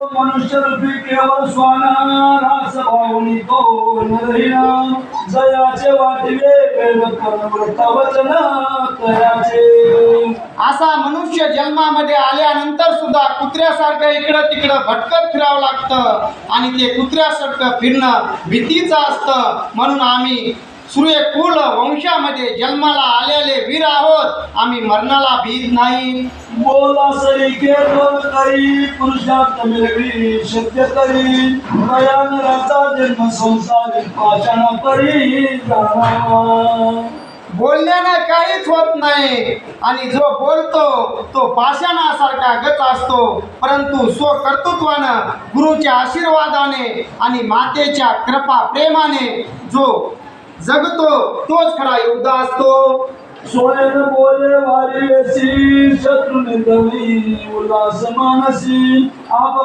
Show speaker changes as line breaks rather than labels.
मनुष्य रूपी केवळ स्वाना रास भावनी तो नरहीना जयाचे वाटवे वृत्त वचन तयाचे.
असा मनुष्य जन्मामध्ये आल्यानंतर सुद्धा कुत्र्यासारखं इकडं तिकडं भटकत फिरावं लागतं आणि ते कुत्र्यासारखं फिरणं भीतीचं असतं. म्हणून आम्ही सूर्यकुल वंशामध्ये जन्माला आलेले वीर आहोत. आम्ही मरणाला भीत नाही.
बोला सरी केवळ करी पुरुषार्थ मिळवी शक्य करी नराचा जन्म संसारी पाषाणा परी जाणावा.
बोलण्यानं काहीच होत नाही आणि जो बोलतो तो पाषाणासारखा गच असतो. परंतु स्वकर्तृत्वानं गुरुच्या आशीर्वादाने आणि मातेच्या कृपा प्रेमाने जो जगतो तोच खरा योद्धा असतो.
सोयन बोले वारी शत्रु निर्दवी उल्हास मानसी आप